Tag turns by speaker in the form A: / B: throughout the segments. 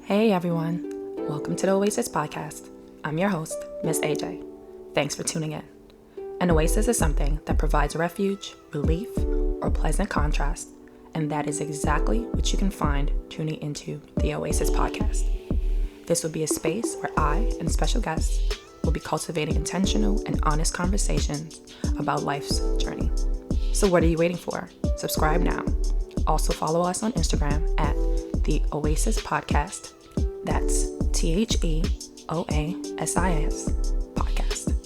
A: Hey everyone, welcome to the Oasis podcast. I'm your host, Miss AJ. Thanks for tuning in. An oasis is something that provides refuge, relief, or pleasant contrast, and that is exactly what you can find tuning into the Oasis podcast. This will be a space where I and special guests will be cultivating intentional and honest conversations about life's journey. So what are you waiting for? Subscribe now. Also follow us on Instagram at the Oasis Podcast. That's TheOasis Podcast.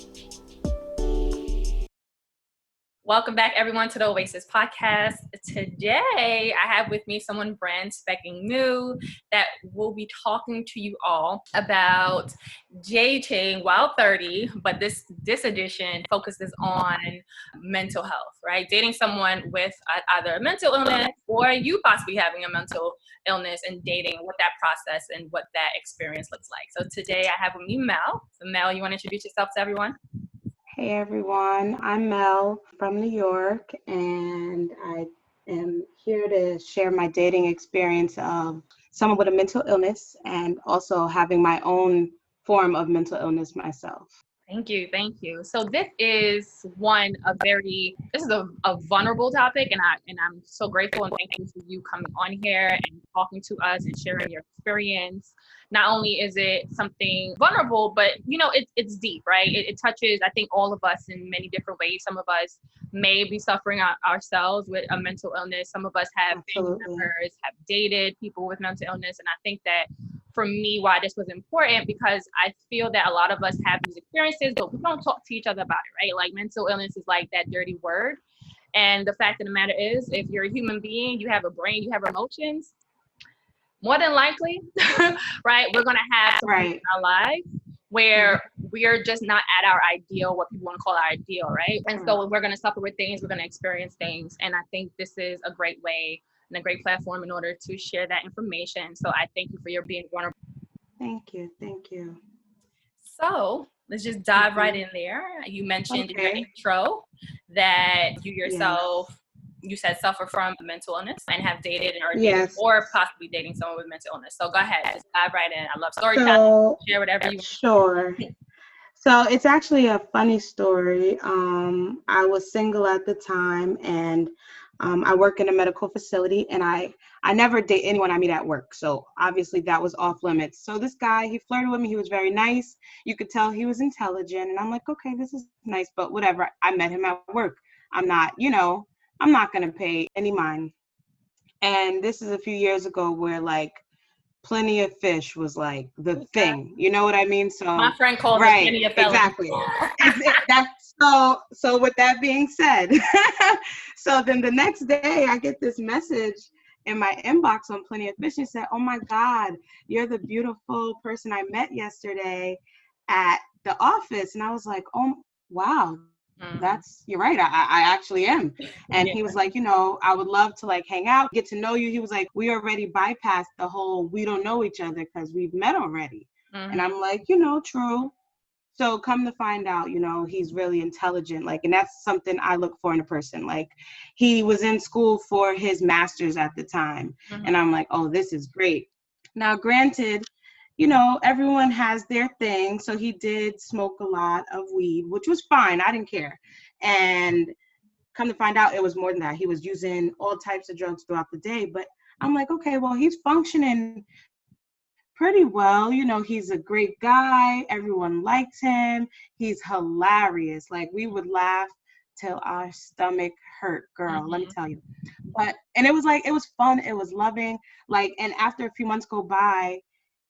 A: Welcome back, everyone, to the Oasis Podcast. Today, I have with me someone brand spanking new that will be talking to you all about dating while 30, but this edition focuses on mental health, right? Dating someone with either a mental illness or you possibly having a mental illness and dating, what that process and what that experience looks like. So today, I have with me Mel. So Mel, you want to introduce yourself to everyone?
B: Hey everyone, I'm Mel from New York, and I am here to share my dating experience of someone with a mental illness and also having my own form of mental illness myself.
A: Thank you. So this is a vulnerable topic, and I'm so grateful and thankful for you coming on here and talking to us and sharing your experience. Not only is it something vulnerable, but it's deep, right? It touches, I think, all of us in many different ways. Some of us may be suffering ourselves with a mental illness. Some of us have family members, have dated people with mental illness, and I think that for me why this was important, because I feel that a lot of us have these experiences, but we don't talk to each other about it, right? Like mental illness is like that dirty word. And the fact of the matter is, if you're a human being, you have a brain, you have emotions, more than likely, right, we're going to have something in our lives where we're just not at our ideal, what people want to call our ideal, right? And so we're going to suffer with things, we're going to experience things. And I think this is a great way and a great platform in order to share that information. So I thank you for your being vulnerable.
B: Thank you.
A: So let's just dive right in there. You mentioned in your intro that you yourself, you said, suffer from mental illness and have dated or possibly dating someone with mental illness. So go ahead, just dive right in. I love storytelling. Share whatever you want.
B: Sure. So it's actually a funny story. I was single at the time, and I work in a medical facility, and I never date anyone I meet at work. So obviously that was off limits. So this guy, he flirted with me. He was very nice. You could tell he was intelligent. And I'm like, okay, this is nice, but whatever. I met him at work. I'm not going to pay any mind. And this is a few years ago where like Plenty of Fish was like the thing, you know what I mean? So
A: my friend called it Plenty of Fellas.
B: Exactly. So with that being said, so then the next day I get this message in my inbox on Plenty of Fish and said, "Oh my God, you're the beautiful person I met yesterday at the office." And I was like, "Oh wow, you're right. I actually am." And he was like, "I would love to like hang out, get to know you." He was like, "We already bypassed the whole we don't know each other because we've met already." And I'm like, true. So come to find out, he's really intelligent. Like, and that's something I look for in a person. Like, he was in school for his master's at the time. And I'm like, oh, this is great. Now, granted, everyone has their thing. So he did smoke a lot of weed, which was fine. I didn't care. And come to find out, it was more than that. He was using all types of drugs throughout the day. But I'm like, okay, well, he's functioning pretty well. He's a great guy. Everyone likes him. He's hilarious. Like, we would laugh till our stomach hurt, girl. Let me tell you. And it was fun. It was loving. Like, and after a few months go by,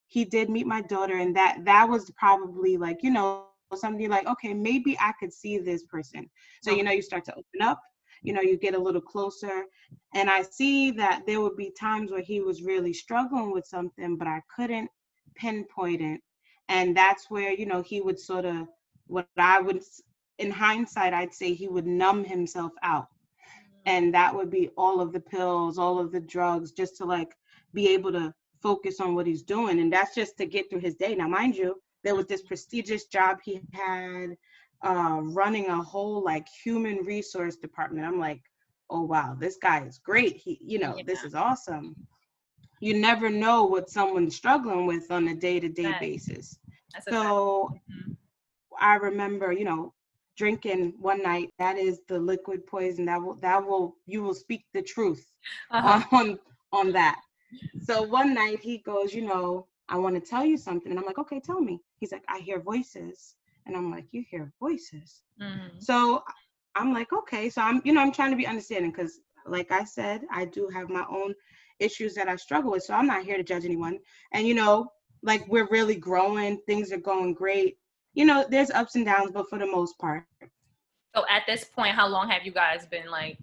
B: he did meet my daughter, and that was probably like, something like, okay, maybe I could see this person. So, you start to open up, you get a little closer, and I see that there would be times where he was really struggling with something, but I couldn't pinpoint it. And that's where, he would sort of, what I would, in hindsight, I'd say he would numb himself out. And that would be all of the pills, all of the drugs, just to like be able to focus on what he's doing. And that's just to get through his day. Now, mind you, there was this prestigious job he had running a whole like human resource department. I'm like, oh, wow, this guy is great. This is awesome. you never know what someone's struggling with on a day-to-day
A: Fact.
B: basis.
A: That's a fact.
B: So
A: Mhm.
B: I remember, drinking one night. That is the liquid poison you will speak the truth
A: Uh-huh.
B: on on that. So one night he goes, I want to tell you something. And I'm like, okay, tell me. He's like, I hear voices. And I'm like, you hear voices?
A: Mhm.
B: So I'm like, okay. So I'm trying to be understanding because, like I said, I do have my own issues that I struggle with. So I'm not here to judge anyone. And, like we're really growing, things are going great. There's ups and downs, but for the most part,
A: So at this point, how long have you guys been like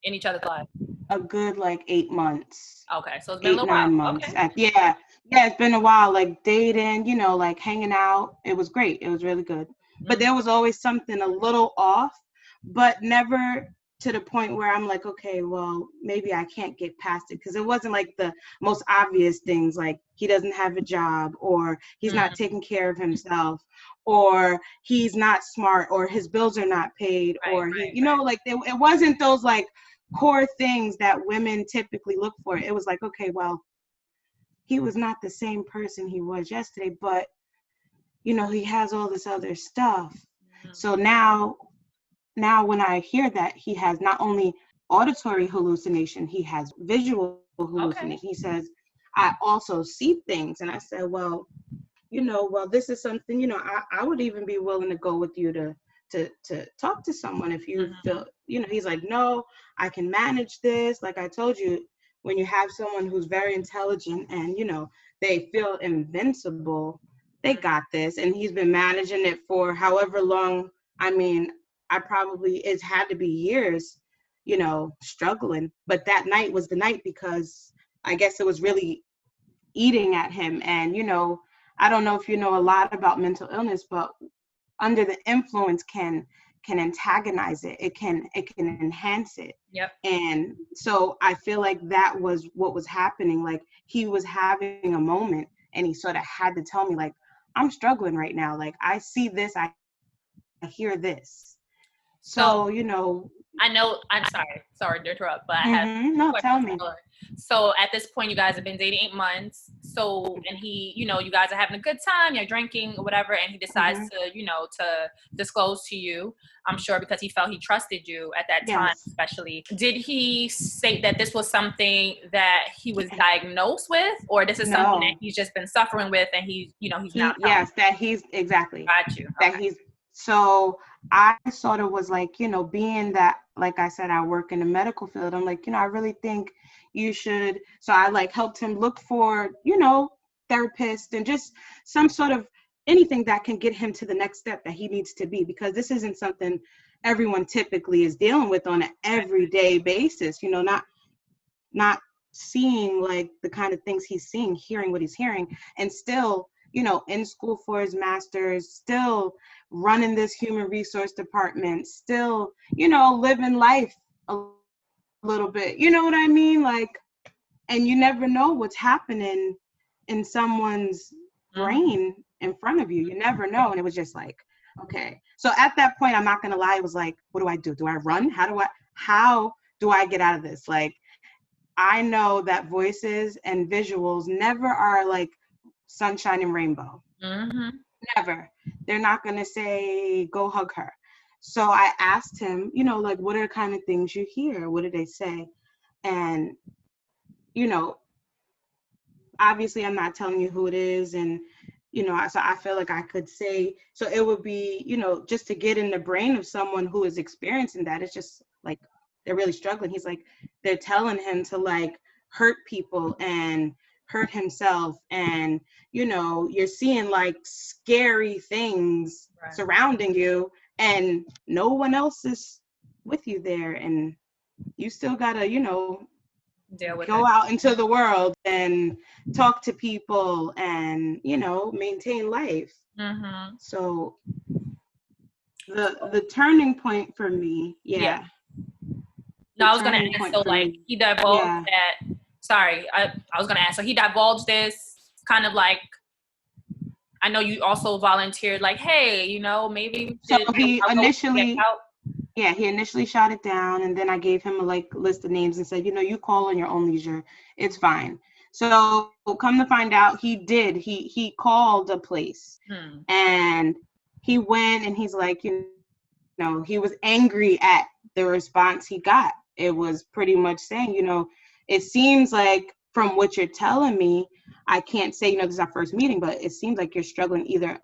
A: in each other's lives?
B: a good like 8 months.
A: Okay, so it's been a
B: eight,
A: little while.
B: 9 months.
A: Okay.
B: Yeah, it's been a while, like dating, like hanging out. It was great. It was really good. But
A: Mhm.
B: there was always something a little off, but never to the point where I'm like, okay, well, maybe I can't get past it. Because it wasn't like the most obvious things, like he doesn't have a job, or he's not
A: Mhm.
B: taking care of himself, or he's not smart, or his bills are not paid,
A: Right,
B: or
A: right, right.
B: like it wasn't those like core things that women typically look for. It was like, okay, well, he was not the same person he was yesterday, but he has all this other stuff.
A: Mhm.
B: So now when I hear that he has not only auditory hallucination, he has visual hallucination.
A: Okay.
B: He says, I also see things. And I said, well, well, this is something, I would even be willing to go with you to talk to someone if you
A: Mhm.
B: feel, he's like, no, I can manage this. Like I told you, when you have someone who's very intelligent and, they feel invincible, they
A: Mhm.
B: got this. And he's been managing it for however long. I mean, it's had to be years, struggling. But that night was the night because I guess it was really eating at him. And, I don't know if you know a lot about mental illness, but under the influence can antagonize it. It can enhance it.
A: Yep.
B: And so I feel like that was what was happening. Like he was having a moment and he sort of had to tell me, like, I'm struggling right now. Like I see this, I hear this.
A: So
B: So,
A: I know, I'm sorry to interrupt, but I have
B: no, tell
A: questions
B: me.
A: for her. So at this point, you guys have been dating 8 months. So, and he, you guys are having a good time, you're drinking or whatever, and he decides
B: Hmm.
A: to disclose to you, I'm sure because he felt he trusted you at that time,
B: Yes.
A: especially. Did he say that this was something that he was diagnosed with, or this is something that
B: No.
A: he's just been suffering with and he's now telling
B: Yes, that he's exactly
A: you? Got you.
B: that
A: Okay.
B: he's so I sort of was like, being that, like I said, I work in the medical field, I'm like, I really think you should. So I like helped him look for, therapist and just some sort of anything that can get him to the next step that he needs to be, because this isn't something everyone typically is dealing with on an everyday basis, not seeing like the kind of things he's seeing, hearing what he's hearing, and still, in school for his master's, still running this human resource department, still, living life a little bit. You know what I mean? Like, and you never know what's happening in someone's
A: Mm-hmm.
B: brain in front of you. You never know. And it was just like, okay. So at that point, I'm not gonna lie, it was like, what do I do? Do I run? How do I get out of this? Like, I know that voices and visuals never are like sunshine and rainbow.
A: Mm-hmm.
B: Never. They're not going to say, go hug her. So I asked him, like, what are the kind of things you hear? What do they say? And, you know, obviously I'm not telling you who it is. And, so I feel like I could say, so it would be, just to get in the brain of someone who is experiencing that. It's just like, they're really struggling. He's like, they're telling him to like hurt people and hurt himself. And, you're seeing like scary things
A: Right.
B: surrounding you and no one else is with you there. And you still gotta,
A: Deal with it.
B: go out into the world and talk to people and maintain life.
A: Mm-hmm.
B: So the turning point for me,
A: Yeah.
B: yeah,
A: No,
B: the
A: I was gonna
B: turning
A: ask.
B: point
A: So,
B: for
A: like,
B: me,
A: he divulged
B: yeah.
A: that. Sorry, I was gonna ask. So he divulged this kind of like. I know you also volunteered, like, hey, maybe
B: So he
A: I'll go check
B: initially,
A: out.
B: yeah, he initially shot it down, and then I gave him a like list of names and said, you call on your own leisure, it's fine. So come to find out, he called a place and he went and he's like, he was angry at the response he got. It was pretty much saying, it seems like from what you're telling me, I can't say, this is our first meeting, but it seems like you're struggling either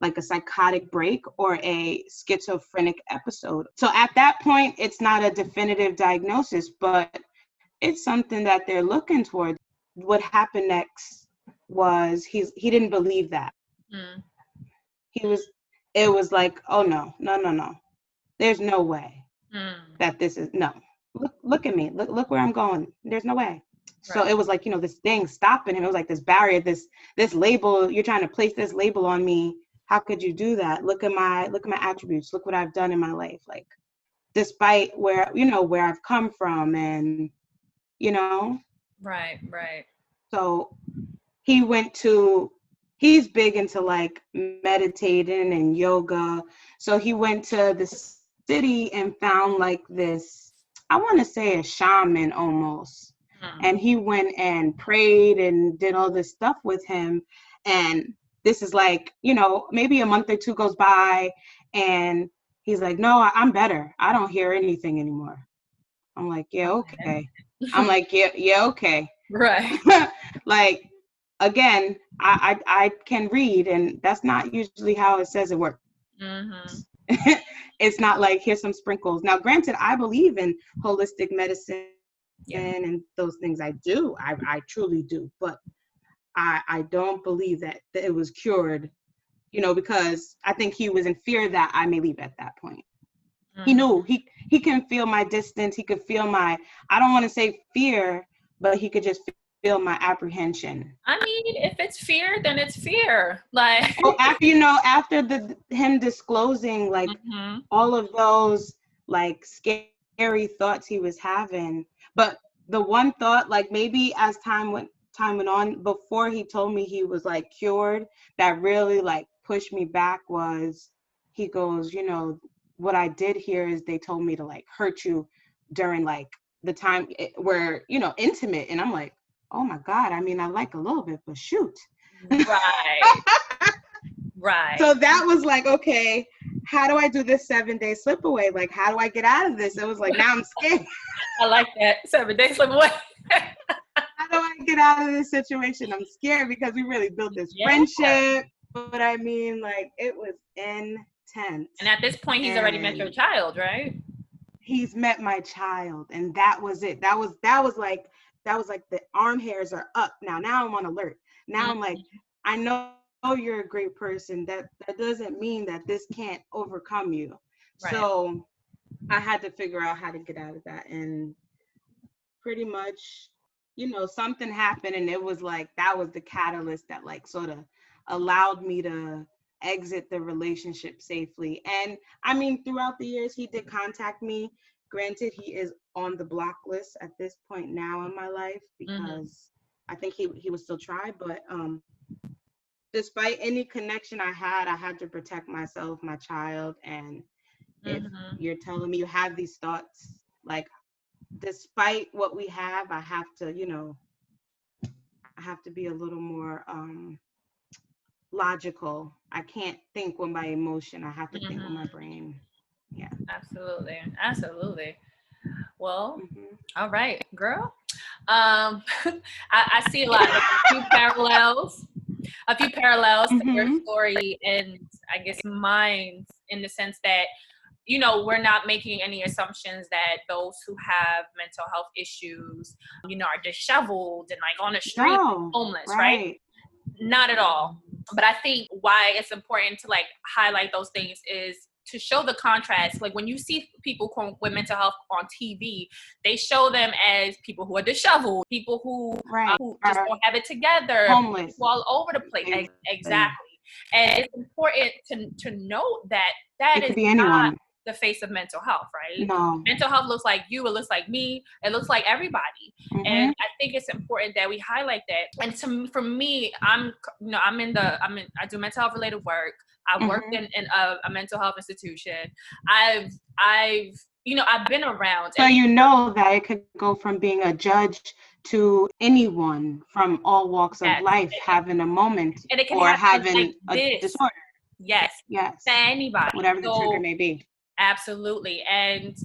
B: like a psychotic break or a schizophrenic episode. So at that point, it's not a definitive diagnosis, but it's something that they're looking towards. What happened next was he didn't believe that. It was like, oh no. There's no way that this is, no. Look at me. Look where I'm going. There's no way. Right. So it was like, this thing stopping him. It was like this barrier, this label. You're trying to place this label on me. How could you do that? Look at my attributes. Look what I've done in my life. Like, despite where I've come from and,
A: Right.
B: So he's big into like meditating and yoga. So he went to the city and found like this, I want to say a shaman almost. And he went and prayed and did all this stuff with him. And this is like, maybe a month or two goes by and he's like, no, I'm better. I don't hear anything anymore. I'm like, yeah, okay. I'm like, yeah, okay.
A: Right.
B: Like, again, I can read, and that's not usually how it says it works. It's not like, here's some sprinkles. Now, granted, I believe in holistic medicine and those things. I do. I truly do. But I don't believe that it was cured, because I think he was in fear that I may leave at that point. He knew he can feel my distance. He could feel my, I don't want to say fear, but he could just feel my apprehension.
A: I mean, if it's fear, then it's fear. Like,
B: after him disclosing like all of those like scary thoughts he was having, but the one thought, like maybe as time went on, before he told me he was like cured, that really like pushed me back was, he goes, what I did here is they told me to like hurt you during like the time we're, intimate. And I'm like, oh my God, I mean, I like a little bit, but shoot.
A: Right. Right.
B: So that was like, okay, how do I do this 7-day slip away? Like, how do I get out of this? It was like, now I'm scared.
A: I like that. 7-day slip away.
B: How do I get out of this situation? I'm scared because we really built this friendship. But I mean, like, it was intense.
A: And at this point, he's already met your child, right?
B: He's met my child. And that was it. That was like the arm hairs are up now. Now I'm on alert. Now I'm like, I know you're a great person. That doesn't mean that this can't overcome you. Right. So I had to figure out how to get out of that. And pretty much, something happened, and it was like, that was the catalyst that like sort of allowed me to exit the relationship safely. And I mean, throughout the years, he did contact me. Granted, he is on the block list at this point now in my life, because I think he would still try, but despite any connection I had to protect myself, my child. And if you're telling me you have these thoughts, like, despite what we have, I have to be a little more logical. I can't think with my emotion. I have to think with my brain. Yeah.
A: Absolutely. Well, all right, girl. I see a few parallels to your story and I guess mine, in the sense that, we're not making any assumptions that those who have mental health issues, are disheveled and like on the street, homeless, right? Not at all. But I think why it's important to like highlight those things is to show the contrast. Like when you see people with mental health on TV, they show them as people who are disheveled, people who just don't have it together,
B: homeless,
A: all over the place. Exactly. And it's important to note that it is not the face of mental health, right?
B: No.
A: Mental health looks like you, it looks like me, it looks like everybody. And I think it's important that we highlight that. And for me, I do mental health related work. I've worked in a mental health institution. I've been around.
B: So that it could go from being a judge to anyone from all walks of
A: Yes.
B: life having a moment
A: And it can
B: or
A: happen
B: having
A: like
B: a
A: this.
B: disorder.
A: Yes.
B: Yes.
A: To anybody.
B: Whatever the trigger
A: So,
B: may be.
A: absolutely. And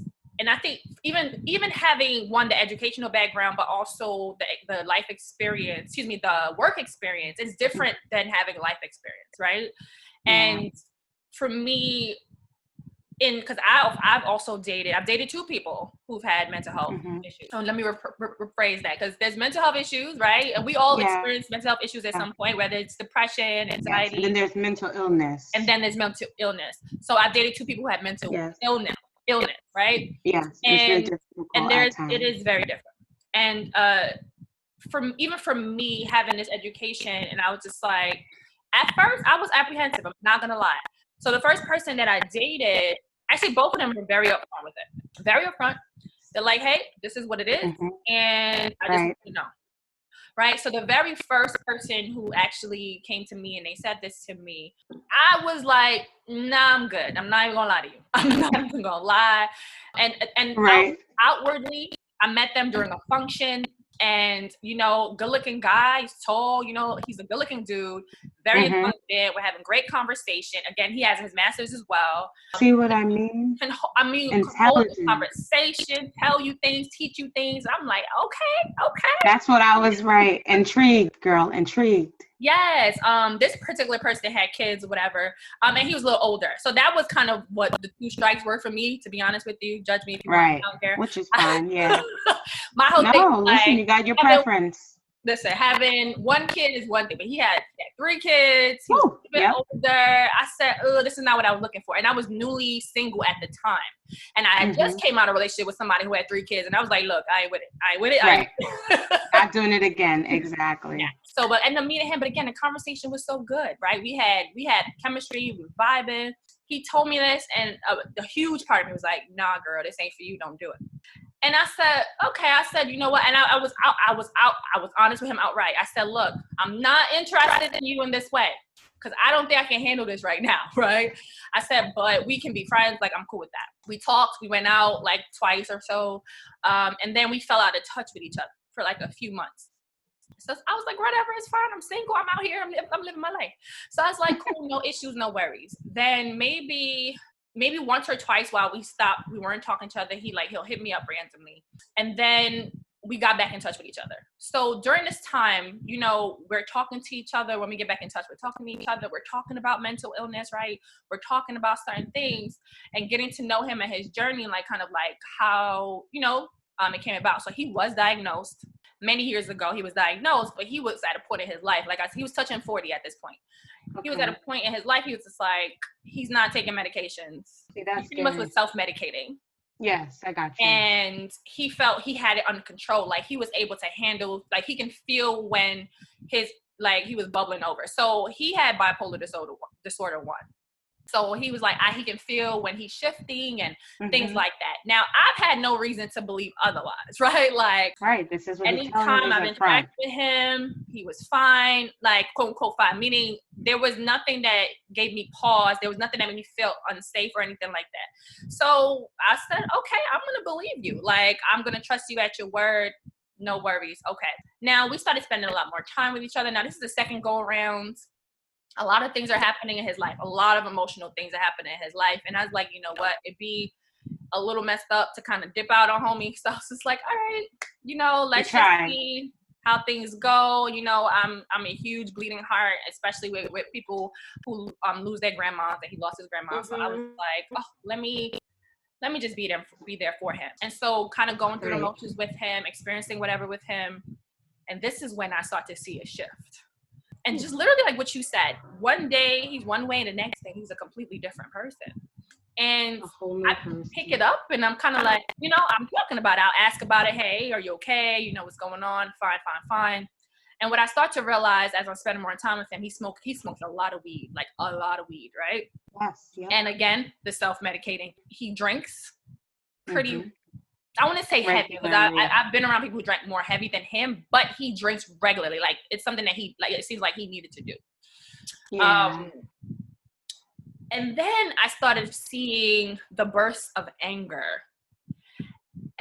A: I think even having the educational background, but also the life experience, the work experience is different than having life experience, right?
B: Yeah.
A: And for me, because I've dated two people who've had mental health issues. So let me rephrase that, because there's mental health issues, right? And we all experience mental health issues at some point, whether it's depression, anxiety.
B: Yes. And then there's mental illness.
A: So I've dated two people who had mental illness, right?
B: Yes. And it's very difficult at times.
A: It is very different. And for me having this education, and I was just like, at first I was apprehensive, I'm not gonna lie. So the first person that I dated, actually both of them were very upfront with it. Very upfront. They're like, hey, this is what it is, and I just want to know. Right? So the very first person who actually came to me and they said this to me, I was like, nah, I'm good. I'm not even gonna lie to you. I'm not even gonna lie. And outwardly, I met them during a function. And, good looking guy, he's tall, he's a good looking dude, very intelligent. We're having great conversation. Again, he has his master's as well.
B: See what I mean?
A: And hold the conversation, tell you things, teach you things. I'm like, okay.
B: That's what I was intrigued, girl, intrigued.
A: Yes. This particular person had kids or whatever. And he was a little older. So that was kind of what the two strikes were for me, to be honest with you. Judge me if you want. I don't care.
B: Which is fine, yeah.
A: My whole thing was
B: listen, you got your preference.
A: Listen, having one kid is one thing, but he had 3 kids. He was a bit older. I said, this is not what I was looking for. And I was newly single at the time. And I had just came out of a relationship with somebody who had 3 kids. And I was like, look, I ain't with it.
B: Right. Not doing it again. Exactly.
A: Yeah. So, but ended up meeting him. But again, the conversation was so good, right? We had chemistry, we were vibing. He told me this, and a huge part of me was like, nah, girl, this ain't for you. Don't do it. And I said, okay. I said, you know what? And I was honest with him outright. I said, look, I'm not interested in you in this way, because I don't think I can handle this right now, right? I said, but we can be friends. Like, I'm cool with that. We talked. We went out like twice or so. And then we fell out of touch with each other for like a few months. So I was like, whatever, it's fine. I'm single. I'm out here. I'm living my life. So I was like, cool, no issues, no worries. Then maybe once or twice while we weren't talking to each other, he'll hit me up randomly. And then we got back in touch with each other. So during this time, we're talking to each other. When we get back in touch, we're talking to each other. We're talking about mental illness, right? We're talking about certain things and getting to know him and his journey, and like kind of like how, it came about. So he was diagnosed. Many years ago, he was diagnosed, but he was at a point in his life. Like he was touching 40 at this point. Okay. He was at a point in his life, he was just like, he's not taking medications. See, that's he pretty much was self-medicating.
B: Yes, I got you.
A: And he felt he had it under control. Like he was able to handle, like he can feel when he was bubbling over. So he had bipolar disorder 1. So he was like, he can feel when he's shifting and things like that. Now, I've had no reason to believe otherwise, right? Like,
B: this is what
A: anytime I've interacted with him, he was fine, like, quote unquote, fine, meaning there was nothing that gave me pause. There was nothing that made me feel unsafe or anything like that. So I said, okay, I'm going to believe you. Like, I'm going to trust you at your word. No worries. Okay. Now, we started spending a lot more time with each other. Now, this is the second go around. A lot of things are happening in his life. A lot of emotional things are happening in his life. And I was like, you know what? It'd be a little messed up to kind of dip out on homie. So I was just like, all right, let's just see how things go. I'm a huge bleeding heart, especially with people who lose their grandmas, and he lost his grandma. So I was like, oh, let me just be there for him. And so kind of going through the motions with him, experiencing whatever with him. And this is when I start to see a shift. And just literally like what you said, one day he's one way and the next day he's a completely different person. And I pick it up and I'm kind of like, I'm talking about it. I'll ask about it. Hey, are you okay? What's going on? Fine. And what I start to realize as I'm spending more time with him, he smokes a lot of weed, like a lot of weed, right?
B: Yes. Yeah.
A: And again, the self-medicating. He drinks pretty I want to say heavy, because I've been around people who drank more heavy than him, but he drinks regularly. Like, it's something that it seems like he needed to do. Yeah. And then I started seeing the bursts of anger.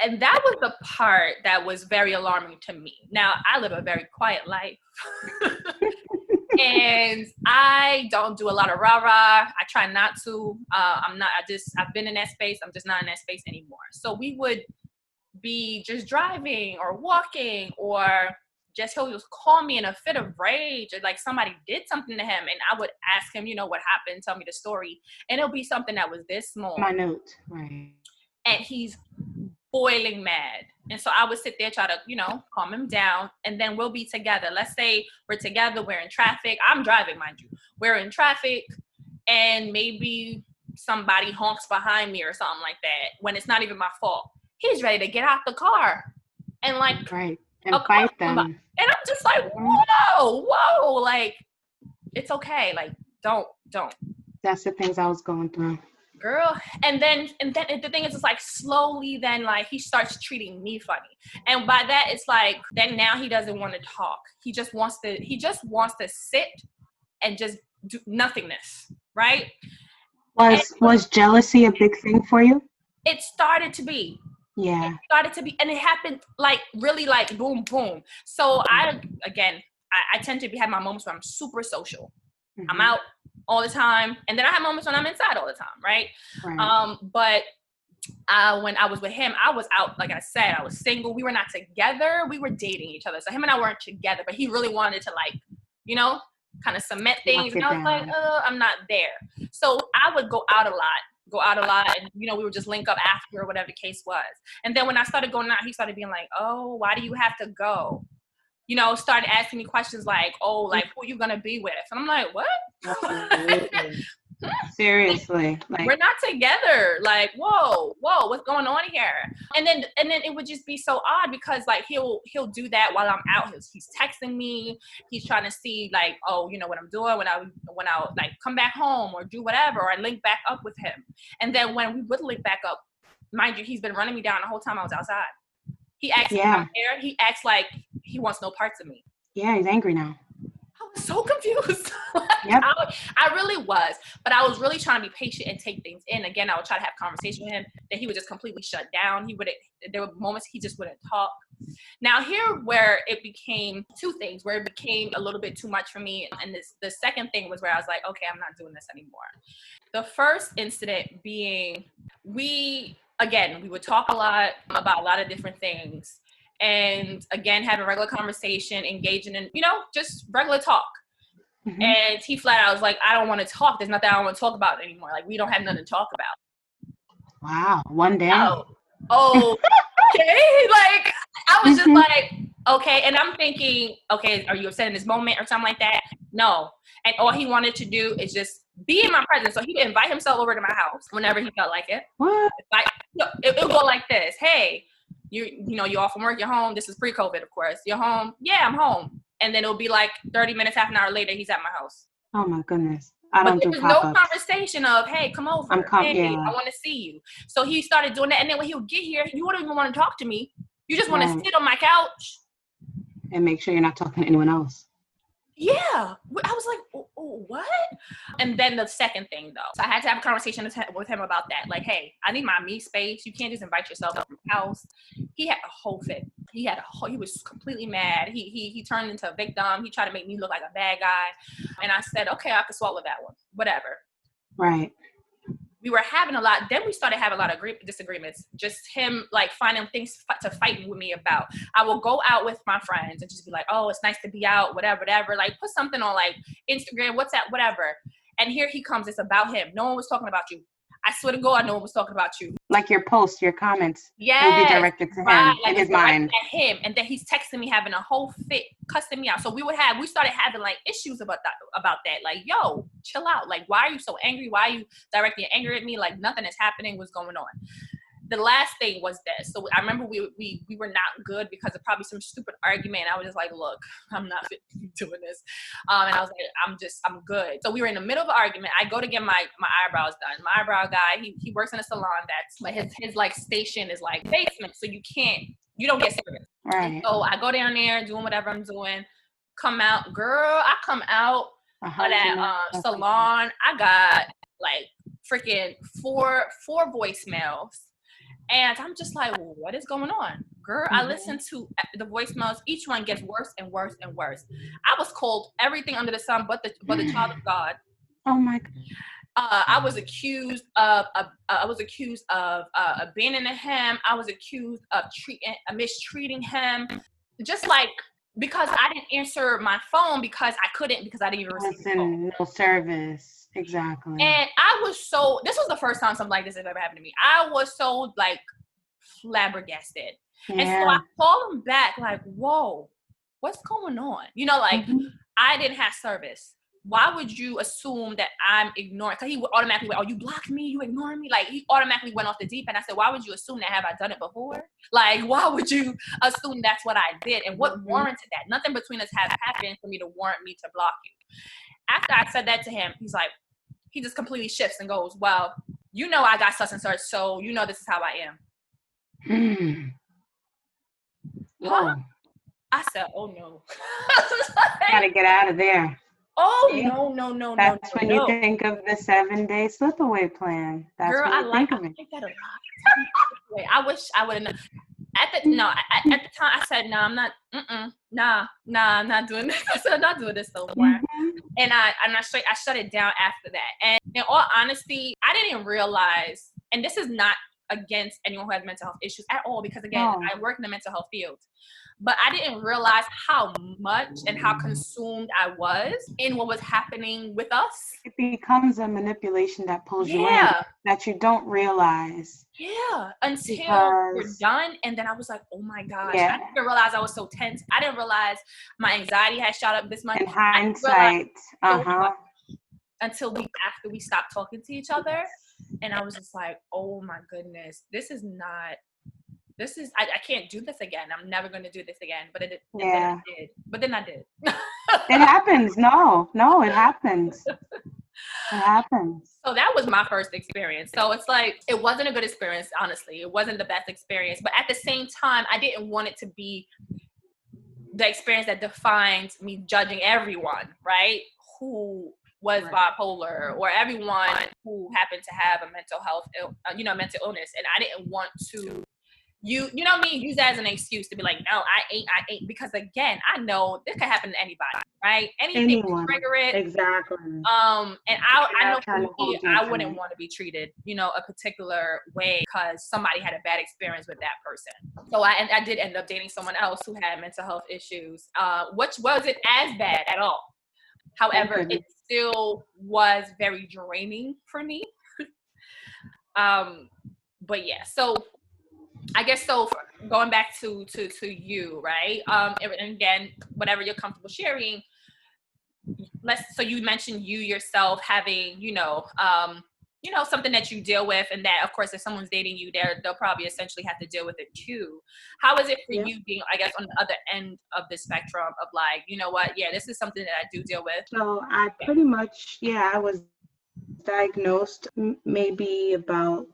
A: And that was the part that was very alarming to me. Now, I live a very quiet life. And I don't do a lot of rah-rah. I try not to. I've been in that space. I'm just not in that space anymore. So we would be just driving or walking, or just he'll just call me in a fit of rage, or like somebody did something to him, and I would ask him, what happened, tell me the story, and it'll be something that was this small.
B: My note, right.
A: And he's boiling mad. And so I would sit there, try to, calm him down, and then we'll be together. Let's say we're together, we're in traffic. I'm driving, mind you. We're in traffic, and maybe somebody honks behind me or something like that when it's not even my fault. He's ready to get out the car and
B: right. And fight them.
A: And I'm just like, whoa, like, it's okay. Like, don't.
B: That's the things I was going through.
A: Girl. And then the thing is, it's like slowly then like he starts treating me funny. And by that, it's like, then now he doesn't want to talk. He just wants to sit and just do nothingness. Right.
B: Was jealousy a big thing for you?
A: It started to be.
B: Yeah.
A: It started to be, and it happened like really like boom, boom. So I tend to have my moments where I'm super social. Mm-hmm. I'm out all the time, and then I have moments when I'm inside all the time, right? But when I was with him, I was out, like I said, I was single. We were not together. We were dating each other. So him and I weren't together, but he really wanted to like, kind of cement things. And I was like, I'm not there. So I would go out a lot, and we would just link up after or whatever the case was. And then when I started going out, he started being like, oh, why do you have to go? Started asking me questions like, oh, like, who are you gonna be with? And I'm like, what?
B: Seriously,
A: like, we're not together. Like, whoa, what's going on here? And then it would just be so odd because like he'll do that while I'm out. He's texting me. He's trying to see like, oh, what I'm doing when I like come back home or do whatever, or I link back up with him. And then when we would link back up, mind you, he's been running me down the whole time I was outside. He acts like he acts like he wants no parts of me.
B: Yeah, he's angry now.
A: I was so confused.
B: Yep.
A: I really was, but I was really trying to be patient and take things in. Again, I would try to have conversation with him, then he would just completely shut down. There were moments he just wouldn't talk. Now here where it became two things, where it became a little bit too much for me. And the second thing was where I was like, okay, I'm not doing this anymore. The first incident being, we would talk a lot about a lot of different things. And again, having regular conversation, engaging in, just regular talk. Mm-hmm. And he flat out was like, I don't want to talk. There's nothing I don't want to talk about anymore. Like, we don't have nothing to talk about.
B: Wow. One day.
A: Oh, okay. Like, I was just like, okay. And I'm thinking, okay, are you upset in this moment or something like that? No. And all he wanted to do is just be in my presence. So he would invite himself over to my house whenever he felt like it.
B: What?
A: Like, it would go like this. Hey, you're off from work, you're home. This is pre-COVID, of course. You're home. Yeah, I'm home. And then it'll be like 30 minutes, half an hour later, he's at my house.
B: Oh my goodness. There was
A: no conversation of, hey, come over. I want to see you. So he started doing that. And then when he would get here, you wouldn't even want to talk to me. You just want to sit on my couch.
B: And make sure you're not talking to anyone else.
A: Yeah. I was like, what? And then the second thing, though. So I had to have a conversation with him about that. Like, hey, I need my me space. You can't just invite yourself to the house. He had a whole fit. He was completely mad. He turned into a victim. He tried to make me look like a bad guy. And I said, okay, I could swallow that one. Whatever.
B: Right.
A: We were having a lot. Then we started having a lot of disagreements. Just him like finding things to fight with me about. I will go out with my friends and just be like, oh, it's nice to be out, whatever. Like put something on like Instagram, WhatsApp, whatever. And here he comes. It's about him. No one was talking about you. I swear to God, no one was talking about you.
B: Like your posts, your comments. Yeah. It would be directed to him in his mind.
A: At him. And then he's texting me, having a whole fit, cussing me out. So we started having like issues about that. Like, yo, chill out. Like, why are you so angry? Why are you directing your anger at me? Like nothing is happening. What's going on? The last thing was this. So I remember we were not good because of probably some stupid argument. I was just like, look, I'm not doing this. And I was like, I'm good. So we were in the middle of an argument. I go to get my eyebrows done. My eyebrow guy, he works in a salon but his like station is like basement. So you don't get service.
B: Right.
A: So I go down there doing whatever I'm doing. Come out, girl. I come out of that salon. I got like freaking four voicemails. And I'm just like, well, what is going on? Girl, I listened to the voicemails. Each one gets worse and worse and worse. I was called everything under the sun but the child of God.
B: Oh my God.
A: I was accused of abandoning him. I was accused of mistreating him. Just like, because I didn't answer my phone because I didn't even receive a call.
B: No service. Exactly.
A: And this was the first time something like this has ever happened to me. I was so like flabbergasted. Yeah. And so I called him back like, whoa, what's going on? You know, like, I didn't have service. Why would you assume that I'm ignoring? Because he would automatically went, oh, you blocked me, you ignoring me? Like, he automatically went off the deep end. I said, why would you assume that? Have I done it before? Like, why would you assume that's what I did? And what warranted that? Nothing between us has happened for me to warrant me to block you. After I said that to him, he's like, he just completely shifts and goes, well, you know I got such and such, so you know this is how I am. Huh? I said, oh no.
B: Gotta get out of there.
A: Oh, no.
B: That's when you think of the 7-day slip-away plan. That's
A: girl,
B: I think
A: that a lot. I wish I would have known. At the time, I said, no, I'm not. I'm not doing this. I said, I'm not doing this no more. And I shut it down after that. And in all honesty, I didn't realize, and this is not against anyone who has mental health issues at all, because again, I work in the mental health field. But I didn't realize how much and how consumed I was in what was happening with us.
B: It becomes a manipulation that pulls you in that you don't realize.
A: Yeah, until we're done. And then I was like, oh my gosh. I didn't realize I was so tense. I didn't realize my anxiety had shot up this much.
B: In hindsight.
A: Until after we stopped talking to each other. And I was just like, oh my goodness, I can't do this again. I'm never going to do this again. But then I did.
B: It happens. No, it happens. It happens.
A: So that was my first experience. So it's like, it wasn't a good experience, honestly. It wasn't the best experience. But at the same time, I didn't want it to be the experience that defines me judging everyone, right? Who was bipolar, or everyone who happened to have a mental health, mental illness. And I didn't want to, you know me, use that as an excuse to be like, no, I ain't. Because again, I know this could happen to anybody, right? Anything can trigger it.
B: Exactly.
A: And I know for me, I wouldn't want to be treated, a particular way because somebody had a bad experience with that person. So I did end up dating someone else who had mental health issues, which wasn't as bad at all. However, it still was very draining for me. But yeah, so I guess going back to you, right? And again, whatever you're comfortable sharing. So you mentioned you yourself having, something that you deal with, and that, of course, if someone's dating you, they'll probably essentially have to deal with it too. How is it for you being, I guess, on the other end of the spectrum of like, you know what? Yeah, this is something that I do deal with.
B: So I pretty much, I was diagnosed maybe about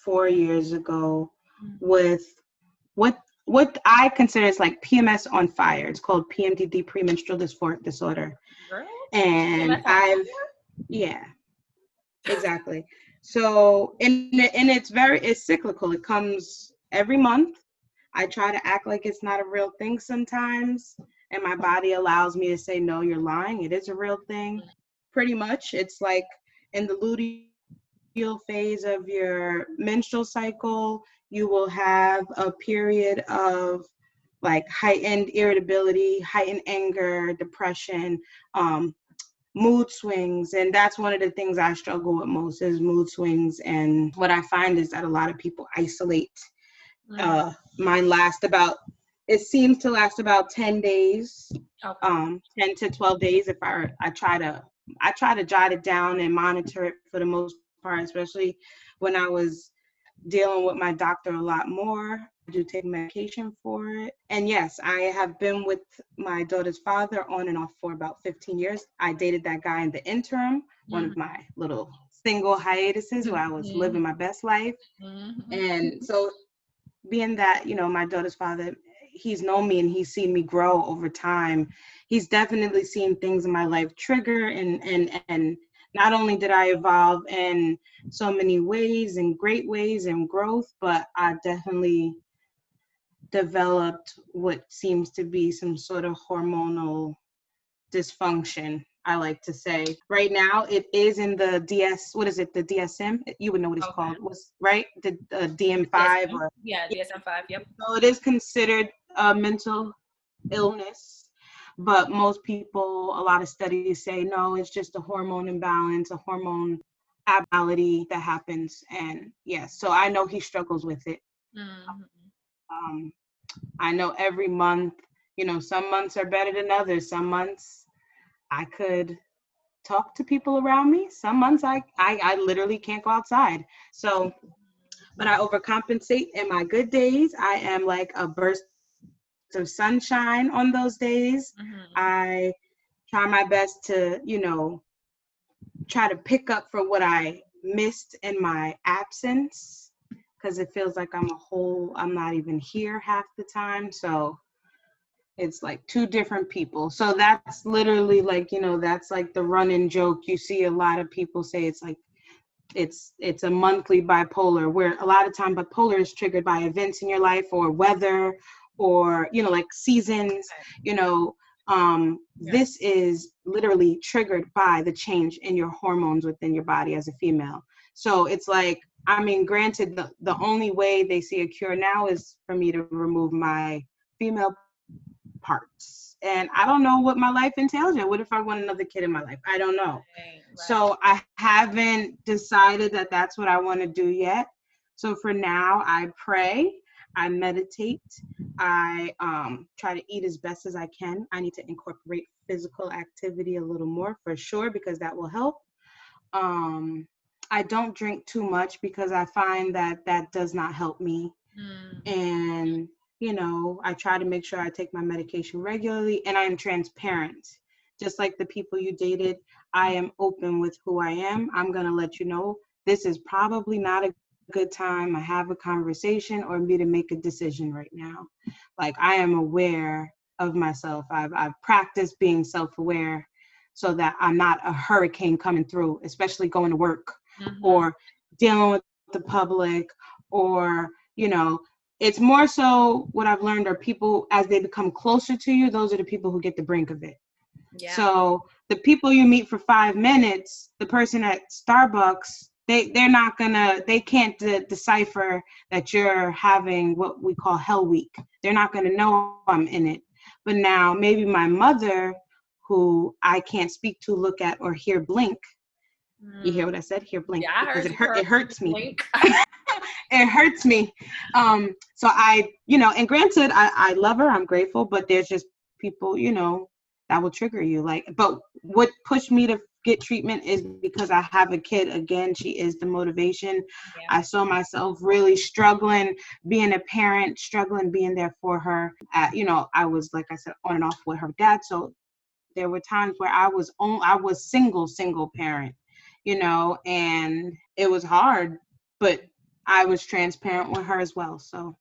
B: 4 years ago with what I consider is like PMS on fire. It's called PMDD, premenstrual dysphoric disorder. Girl? And exactly. So, and it's cyclical. It comes every month. I try to act like it's not a real thing sometimes, and my body allows me to say, no, you're lying. It is a real thing. Pretty much. It's like in the luteal phase of your menstrual cycle, you will have a period of like heightened irritability, heightened anger, depression, mood swings. And that's one of the things I struggle with most is mood swings. And what I find is that a lot of people isolate. Mine seems to last about 10 days, 10 to 12 days. If I try to jot it down and monitor it for the most part, especially when I was dealing with my doctor a lot more. I do take medication for it. And yes, I have been with my daughter's father on and off for about 15 years. I dated that guy in the interim, one of my little single hiatuses where I was living my best life. And so being that, my daughter's father, he's known me and he's seen me grow over time. He's definitely seen things in my life trigger and not only did I evolve in so many ways and great ways and growth, but I definitely developed what seems to be some sort of hormonal dysfunction, I like to say. Right now, it is in the what is it, the DSM? You would know what it's called, right? The DM5
A: DSM.
B: or
A: Yeah, DSM-5, yep.
B: So it is considered a mental illness, but most people, a lot of studies say, no, it's just a hormone imbalance, a hormone abnormality that happens. And yes, so I know he struggles with it.
A: Mm-hmm.
B: I know every month, some months are better than others. Some months I could talk to people around me. Some months I literally can't go outside. So, but I overcompensate in my good days. I am like a burst of sunshine on those days.
A: Mm-hmm.
B: I try my best to, try to pick up for what I missed in my absence, because it feels like I'm not even here half the time. So it's like two different people. So that's literally like, that's like the running joke. You see a lot of people say it's like, it's a monthly bipolar, where a lot of time bipolar is triggered by events in your life or weather or, like seasons, this is literally triggered by the change in your hormones within your body as a female. So it's like, granted, the only way they see a cure now is for me to remove my female parts. And I don't know what my life entails yet. What if I want another kid in my life? I don't know.
A: Right.
B: So I haven't decided that that's what I want to do yet. So for now, I pray, I meditate, I try to eat as best as I can. I need to incorporate physical activity a little more for sure, because that will help. I don't drink too much because I find that does not help me. And I try to make sure I take my medication regularly, and I am transparent. Just like the people you dated, I am open with who I am. I'm going to let you know this is probably not a good time to have a conversation or me to make a decision right now. Like, I am aware of myself. I've practiced being self-aware so that I'm not a hurricane coming through, especially going to work or dealing with the public, or, it's more so what I've learned are people, as they become closer to you, those are the people who get the brink of it. Yeah. So the people you meet for 5 minutes, the person at Starbucks, they can't decipher that you're having what we call hell week. They're not going to know I'm in it. But now maybe my mother, who I can't speak to, look at, or hear blink. You hear what I said? Hear blink.
A: Yeah,
B: because it hurts me. It hurts me. So and granted, I love her, I'm grateful, but there's just people, that will trigger you. But what pushed me to get treatment is because I have a kid. Again, she is the motivation. Yeah. I saw myself really struggling being a parent, struggling being there for her. I was, like I said, on and off with her dad. So there were times where I was single parent, and it was hard, but I was transparent with her as well. So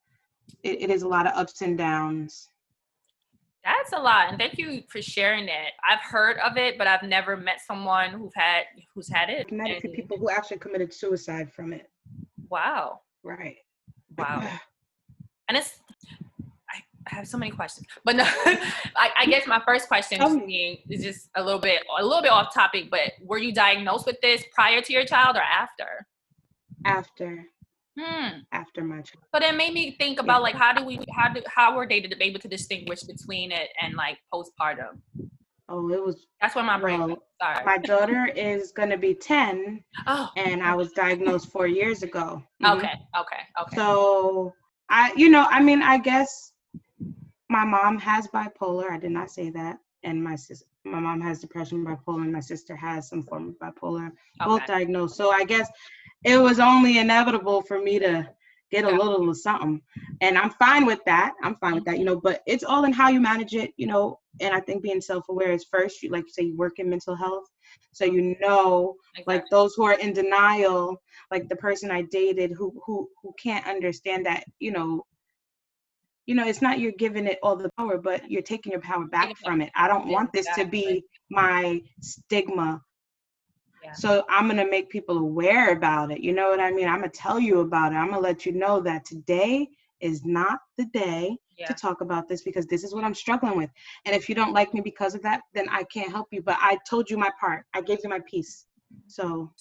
B: it is a lot of ups and downs.
A: That's a lot. And thank you for sharing that. I've heard of it, but I've never met someone who's had it.
B: I've met a few people who actually committed suicide from it.
A: Wow.
B: Right.
A: Wow. And I have so many questions, but no, I guess my first question is just a little bit off topic, but were you diagnosed with this prior to your child or after?
B: After. After my child.
A: But it made me think about how were they able to distinguish between it and like postpartum?
B: Oh,
A: that's where my brain went. Sorry.
B: My daughter is going to be 10. And I was diagnosed 4 years ago.
A: Okay.
B: So I guess my mom has bipolar. I did not say that. And my mom has depression, bipolar, and my sister has some form of bipolar, both diagnosed. So I guess it was only inevitable for me to get a little of something. And I'm fine with that. But it's all in how you manage it, and I think being self-aware is first. You, like you say, you work in mental health. So, like those who are in denial, like the person I dated who can't understand that, it's not you're giving it all the power, but you're taking your power back from it. I don't want this to be my stigma. So I'm going to make people aware about it. You know what I mean? I'm going to tell you about it. I'm going to let you know that today is not the day to talk about this, because this is what I'm struggling with. And if you don't like me because of that, then I can't help you. But I told you my part. I gave you my piece. So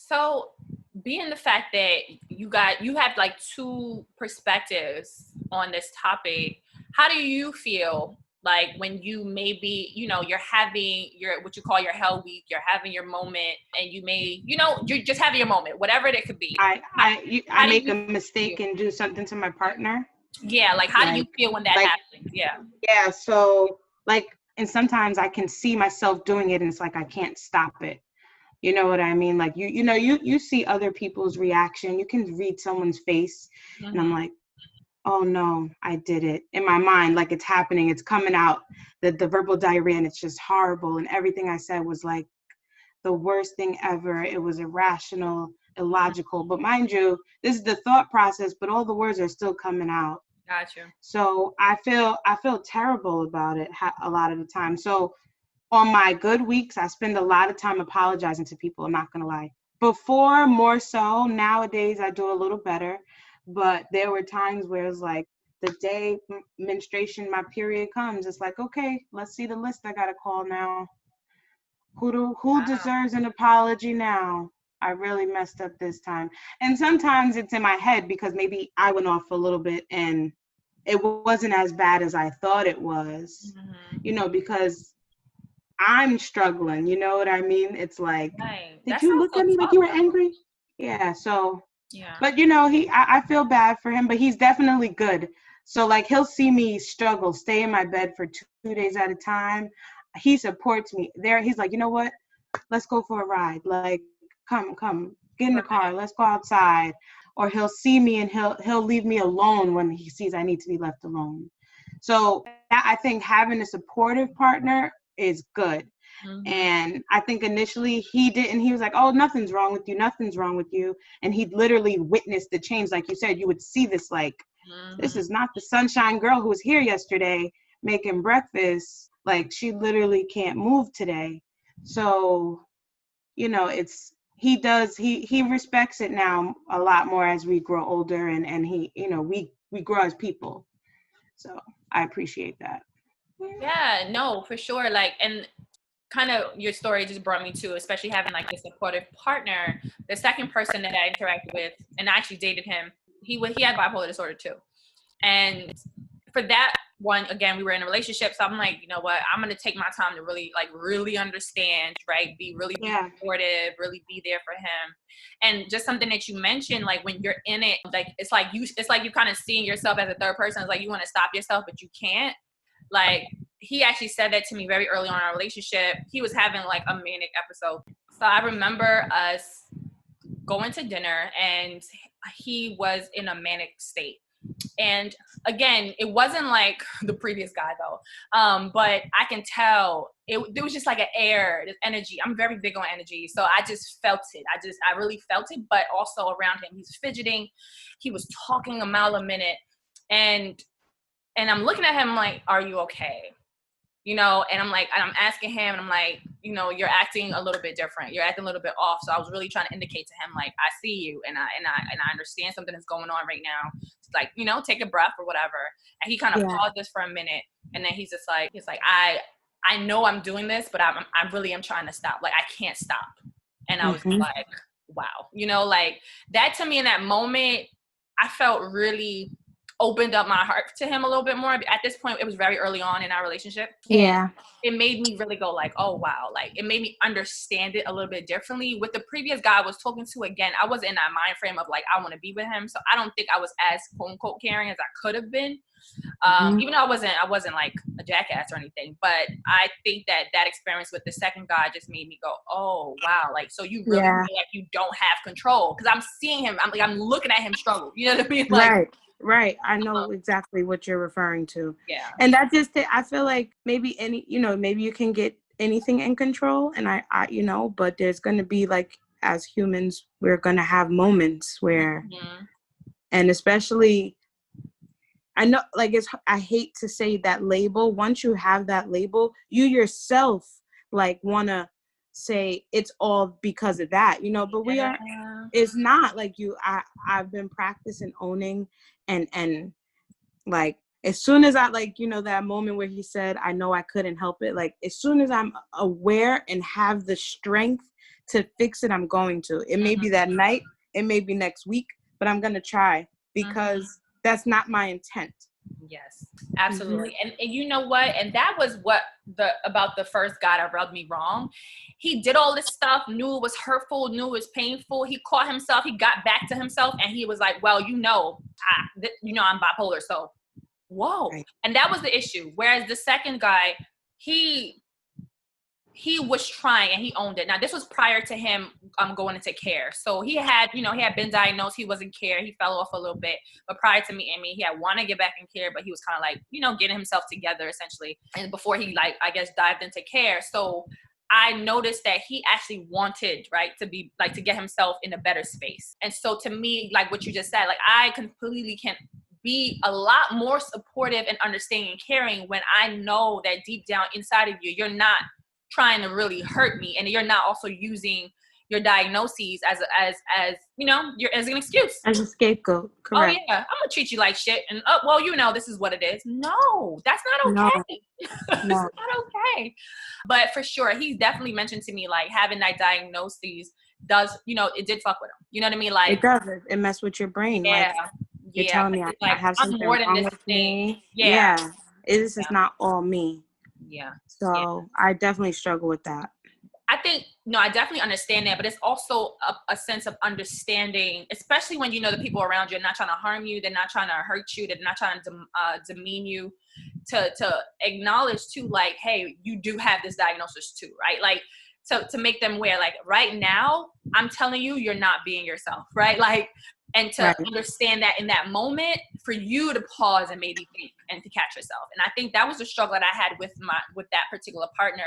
A: being the fact that you have like two perspectives on this topic, how do you feel like when you maybe, you're having what you call your hell week, you're having your moment, and you may, you're just having your moment, whatever it could be.
B: I make a mistake and do something to my partner.
A: Yeah, like how do you feel when that happens?
B: Yeah, so like, and sometimes I can see myself doing it and it's like I can't stop it. You know what I mean? Like you see other people's reaction. You can read someone's face, and I'm like, oh no, I did it in my mind. Like it's happening, it's coming out, the verbal diarrhea, and it's just horrible. And everything I said was like the worst thing ever. It was irrational, illogical. But mind you, this is the thought process, but all the words are still coming out.
A: Gotcha.
B: So I feel terrible about it a lot of the time. So on my good weeks, I spend a lot of time apologizing to people. I'm not going to lie. Before, more so. Nowadays, I do a little better. But there were times where it's like the day menstruation, my period comes, it's like, okay, let's see the list I got to call now. Who deserves an apology now? I really messed up this time. And sometimes it's in my head because maybe I went off a little bit and it wasn't as bad as I thought it was, because I'm struggling. You know what I mean? It's like, did you look at me like you were angry? Yeah. So, but I feel bad for him, but he's definitely good. So like, he'll see me struggle, stay in my bed for 2 days at a time. He supports me there. He's like, you know what? Let's go for a ride. Like, come, get in the car. Let's go outside. Or he'll see me and he'll leave me alone when he sees I need to be left alone. So I think having a supportive partner is good. And I think initially he didn't. He was like, oh, nothing's wrong with you. And he literally witnessed the change. Like you said, you would see this, like, this is not the sunshine girl who was here yesterday making breakfast. Like, she literally can't move today. So, he respects it now a lot more as we grow older, and he, we grow as people. So I appreciate that.
A: Yeah, no, for sure. Like, and kind of your story just brought me to, especially having like a supportive partner. The second person that I interacted with, and I actually dated him, he had bipolar disorder too. And for that one, again, we were in a relationship. So I'm like, you know what? I'm going to take my time to really understand, right? Be supportive, really be there for him. And just something that you mentioned, like when you're in it, like, it's like you kind of seeing yourself as a third person. It's like you want to stop yourself, but you can't. Like, he actually said that to me very early on in our relationship. He was having like a manic episode. So I remember us going to dinner and he was in a manic state. And again, it wasn't like the previous guy though. But I can tell there was just like an air, this energy. I'm very big on energy. So I just felt it. I really felt it, but also around him, he's fidgeting. He was talking a mile a minute. And I'm looking at him like, are you okay? And I'm asking him, and I'm like, you're acting a little bit different. You're acting a little bit off. So I was really trying to indicate to him, like, I see you, and I understand something is going on right now. It's like, take a breath or whatever. And he kind of pauses for a minute, and then he's like, I know I'm doing this, but I really am trying to stop. Like, I can't stop. And I was like, wow, like that to me in that moment, I felt really opened up my heart to him a little bit more. At this point, it was very early on in our relationship. And it made me really go like, oh, wow. Like, it made me understand it a little bit differently. With the previous guy I was talking to, again, I was in that mind frame of like, I want to be with him. So I don't think I was as quote unquote caring as I could have been. Even though I wasn't like a jackass or anything, but I think that experience with the second guy just made me go, oh, wow. Like, so you really feel like you don't have control. Cause I'm seeing him. I'm looking at him struggle. You know what I mean? Like,
B: Right. I know exactly what you're referring to.
A: Yeah.
B: And I feel like maybe maybe you can get anything in control, and I but there's going to be, like, as humans, we're going to have moments where, and especially, I know, like, I hate to say that label. Once you have that label, you yourself, like, want to say it's all because of that, you know, but it's not like I've been practicing owning and like, as soon as I, like, you know, that moment where he said, I know I couldn't help it, like, as soon as I'm aware and have the strength to fix it, I'm going to. It may be that night, it may be next week, but I'm going to try, because that's not my intent.
A: Yes, absolutely. And you know what? And that was what about the first guy that rubbed me wrong. He did all this stuff, knew it was hurtful, knew it was painful. He caught himself, he got back to himself, and he was like, well, I'm bipolar, so whoa. Right. And that was the issue. Whereas the second guy, he was trying and he owned it. Now, this was prior to him going into care. So he had been diagnosed. He was in care. He fell off a little bit. But prior to meeting me, he had wanted to get back in care, but he was kind of like, getting himself together essentially. And before he dived into care. So I noticed that he actually wanted, right, to get himself in a better space. And so to me, like what you just said, like I completely can be a lot more supportive and understanding and caring when I know that deep down inside of you, you're not trying to really hurt me, and you're not also using your diagnoses as as an excuse, as a
B: scapegoat. Correct.
A: Oh yeah, I'm gonna treat you like shit, and this is what it is. No, that's not okay. It's not okay. But for sure, he definitely mentioned to me like having that diagnosis does, it did fuck with him. You know what I mean? Like
B: it does. It messed with your brain.
A: Yeah.
B: Like, you're telling me I have something
A: more than
B: wrong
A: this
B: with
A: thing.
B: me. Yeah. This is not all me.
A: Yeah.
B: So I definitely struggle with that.
A: I think, I definitely understand that, but it's also a sense of understanding, especially when the people around you are not trying to harm you, they're not trying to hurt you, they're not trying to demean you, to acknowledge too, like, hey, you do have this diagnosis too, right? Like, to make them aware, like, right now, I'm telling you, you're not being yourself, right? Like, and to understand that in that moment, for you to pause and maybe think and to catch yourself. And I think that was the struggle that I had with that particular partner.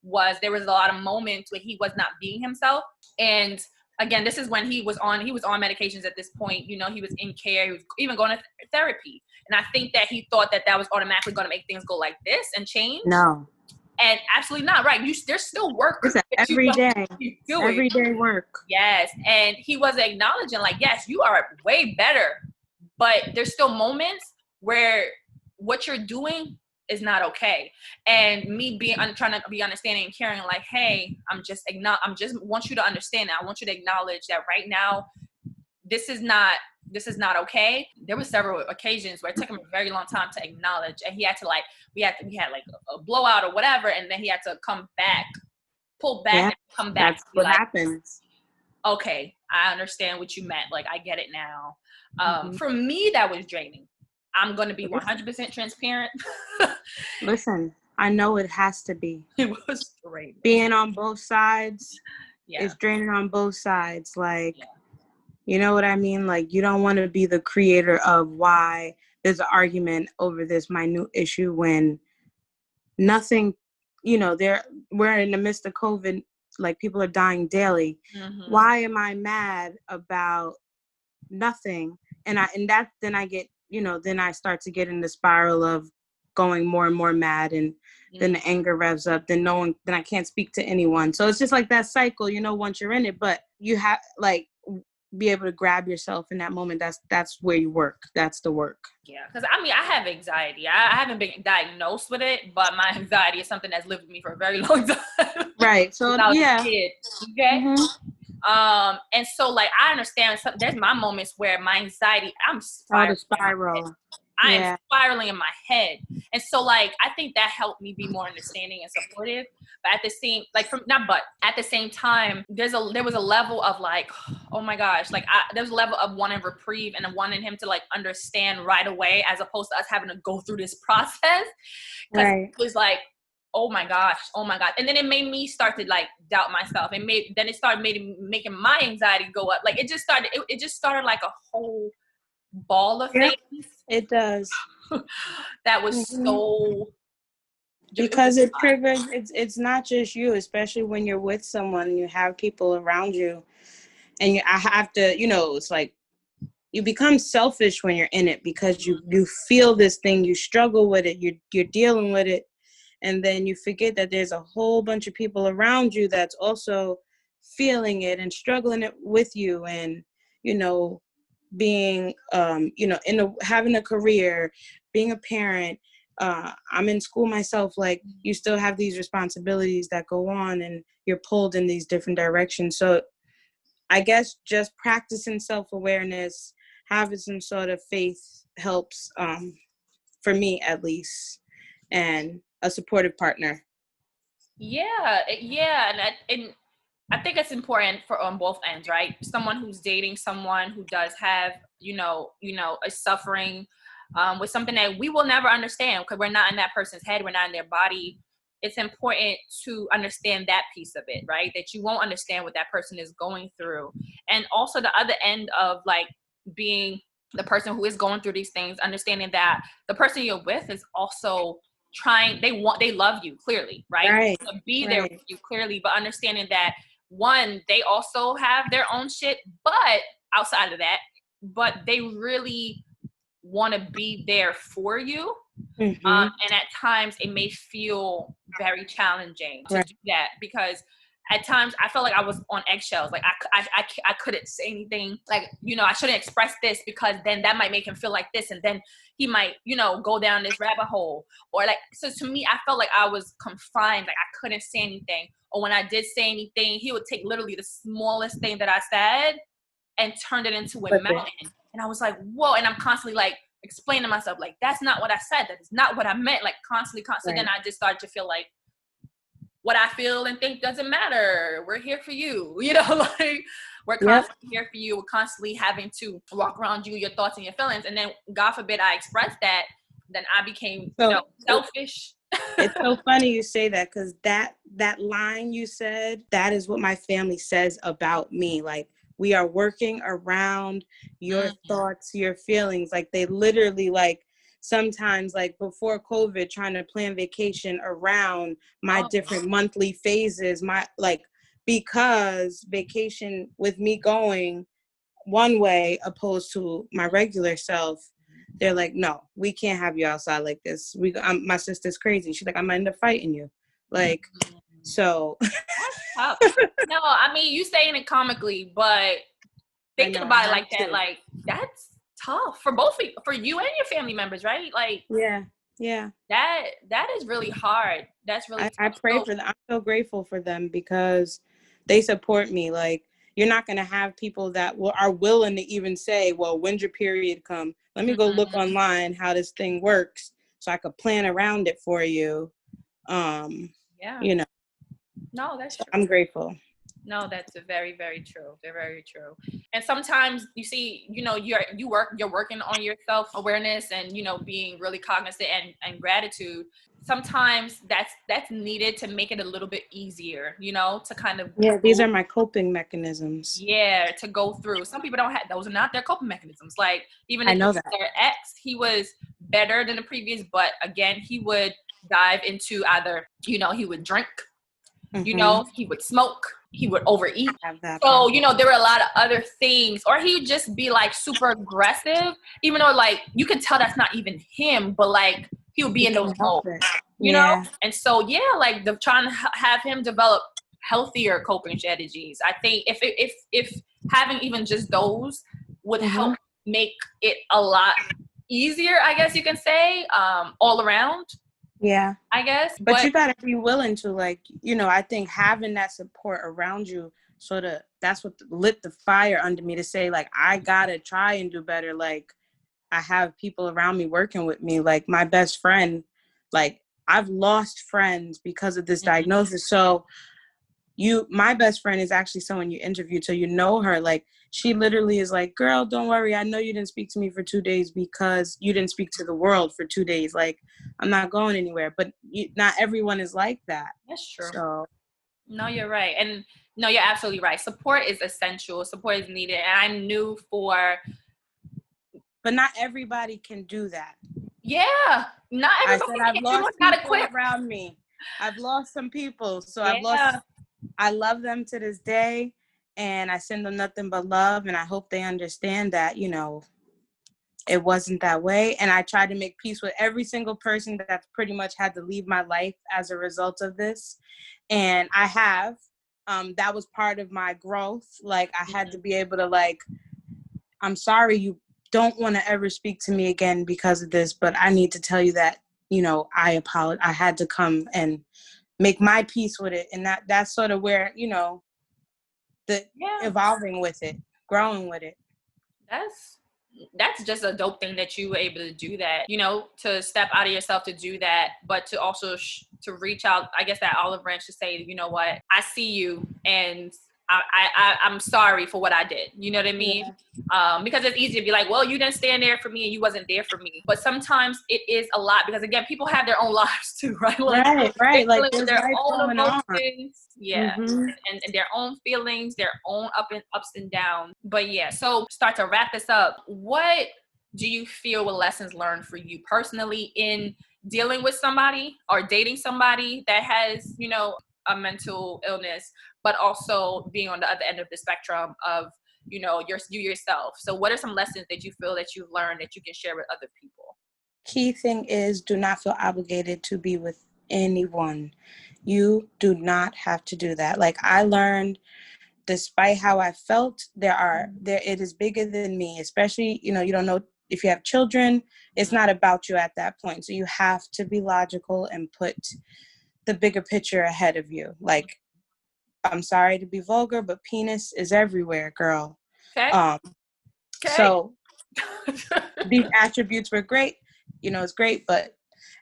A: Was there was a lot of moments where he was not being himself. And again, this is when he was on medications at this point. He was in care. He was even going to therapy. And I think that he thought that was automatically going to make things go like this and change.
B: No.
A: And absolutely not, right? There's still work.
B: Every day work.
A: Yes. And he was acknowledging like, yes, you are way better, but there's still moments where what you're doing is not okay. And me trying to be understanding and caring, like, hey, I'm just want you to understand that. I want you to acknowledge that right now, this is not okay. There were several occasions where it took him a very long time to acknowledge, and he had to we had like a blowout or whatever, and then he had to pull back and come back.
B: That's what happens.
A: Okay, I understand what you meant. Like, I get it now. For me, that was draining. I'm going to be 100% transparent.
B: Listen, I know it has to be.
A: It was draining.
B: Being on both sides is draining on both sides. Like, you know what I mean? Like, you don't want to be the creator of why there's an argument over this minute issue when nothing, we're in the midst of COVID, like people are dying daily. Mm-hmm. Why am I mad about nothing? And then I get, then I start to get in the spiral of going more and more mad, and then the anger revs up, then I can't speak to anyone. So it's just like that cycle, once you're in it, but you have be able to grab yourself in that moment. That's where you work. That's the work.
A: Yeah. Cause I have anxiety. I haven't been diagnosed with it, but my anxiety is something that's lived with me for a very long time.
B: Right. So
A: I was a kid. Okay. Mm-hmm. And so I understand there's my moments where my anxiety, I'm
B: spiral.
A: I am spiraling in my head. And so I think that helped me be more understanding and supportive. But at the same, at the same time, there was a level of oh my gosh, there was a level of wanting reprieve and wanting him to understand right away, as opposed to us having to go through this process. Because it was oh my gosh. And then it made me start to doubt myself. And then it started making my anxiety go up. It just started like a whole ball of things.
B: It does.
A: That was so,
B: because it triggers. It's not just you, especially when you're with someone and you have people around you, and I have to, it's like you become selfish when you're in it, because you feel this thing, you struggle with it, you're dealing with it, And then you forget that there's a whole bunch of people around you that's also feeling it and struggling it with you, and, you know, being, you know, having a career, being a parent. I'm in school myself. Like, you still have these responsibilities that go on, and you're pulled in these different directions. So I guess just practicing self-awareness, having some sort of faith helps, for me at least, and a supportive partner.
A: Yeah, and I think it's important for on both ends, right? Someone who's dating someone who does have, a suffering with something that we will never understand because we're not in that person's head, we're not in their body. It's important to understand that piece of it, right? That you won't understand what that person is going through. And also the other end of like being the person who is going through these things, understanding that the person you're with is also trying, they love you clearly, right?
B: Right.
A: To be there with you clearly, but understanding that one, they also have their own shit, but outside of that, but they really want to be there for you.
B: Mm-hmm.
A: And at times it may feel very challenging to do that, because at times I felt like I was on eggshells. Like I couldn't say anything. Like, I shouldn't express this because then that might make him feel like this. And then he might, go down this rabbit hole. Or like, so to me, I felt like I was confined. Like I couldn't say anything. Or when I did say anything, he would take literally the smallest thing that I said and turned it into a mountain. And I was like, whoa. And I'm constantly like, explain to myself, like, that's not what I said, that is not what I meant, like constantly. So then I just started to feel like what I feel and think doesn't matter, we're here for you, like we're constantly here for you, we're constantly having to walk around you, your thoughts and your feelings. And then God forbid I expressed that, then I became selfish.
B: It's so funny you say that, because that line you said, that is what my family says about me. Like, we are working around your thoughts, your feelings. Like, they literally, like, sometimes, like, before COVID, trying to plan vacation around my different monthly phases, because vacation with me going one way opposed to my regular self, they're like, no, we can't have you outside like this. My sister's crazy. She's like, I might end up fighting you. Like, so.
A: That's tough. No, I mean, you saying it comically, but thinking about it like that, like, that's tough for both of you, for you and your family members, right? Like,
B: yeah.
A: That is really hard. That's really tough.
B: I pray for them. I'm so grateful for them because they support me. Like, you're not going to have people that are willing to even say, well, when's your period come? Let me go look online how this thing works so I could plan around it for you.
A: No, that's true.
B: I'm grateful.
A: No, that's very, very true. They're very true. And sometimes you see, you're working on your self-awareness and, being really cognizant and gratitude. Sometimes that's needed to make it a little bit easier, to kind of.
B: Yeah, these are my coping mechanisms.
A: Yeah, to go through. Some people don't have, those are not their coping mechanisms. Like, even if their ex, he was better than the previous, but again, he would dive into either, he would drink, he would smoke, he would overeat. So, there were a lot of other things, or he would just be like super aggressive, even though like you can tell that's not even him, but like he would be in those modes, know? And so, like trying to have him develop healthier coping strategies. I think if having even just those would help make it a lot easier, I guess you can say, all around.
B: Yeah,
A: I guess.
B: But you gotta be willing to, like, I think having that support around you, sort of, that's what lit the fire under me to say, like, I gotta try and do better. Like, I have people around me working with me, like my best friend. Like, I've lost friends because of this diagnosis. So my best friend is actually someone you interviewed, so her. Like, she literally is like, girl, don't worry. I know you didn't speak to me for 2 days because you didn't speak to the world for 2 days. Like, I'm not going anywhere. But not everyone is like that.
A: That's true.
B: So.
A: No, you're right. And no, you're absolutely right. Support is essential. Support is needed. And I knew
B: But not everybody can do that.
A: Yeah. Not everybody.
B: I've lost people around me. I've lost some people. So I love them to this day. And I send them nothing but love. And I hope they understand that, it wasn't that way. And I tried to make peace with every single person that's pretty much had to leave my life as a result of this. And I have, that was part of my growth. Like, I had to be able to, like, I'm sorry you don't want to ever speak to me again because of this, but I need to tell you that, you know, I apologize. I had to come and make my peace with it. And that's sort of where, you know, the evolving with it, growing with it.
A: That's just a dope thing that you were able to do that, you know, to step out of yourself to do that, but to also to reach out, I guess, that olive branch to say, you know what, I see you and I'm sorry for what I did. You know what I mean? Yeah. Because it's easy to be like, well, you didn't stand there for me and you wasn't there for me. But sometimes it is a lot because, again, people have their own lives too, right? Like,
B: right. Like,
A: there's their own emotions,
B: Mm-hmm.
A: and their own feelings, their own ups and downs. But yeah, so start to wrap this up. What do you feel were lessons learned for you personally in dealing with somebody or dating somebody that has, you know, a mental illness, but also being on the other end of the spectrum of, you know, you yourself? So what are some lessons that you feel that you've learned that you can share with other people?
B: Key thing is, do not feel obligated to be with anyone. You do not have to do that. Like, I learned, despite how I felt, it is bigger than me, especially, you know, you don't know if you have children. It's not about you at that point. So you have to be logical and put the bigger picture ahead of you. Like, I'm sorry to be vulgar, but penis is everywhere, girl.
A: Okay.
B: So these attributes were great. You know, it's great, but,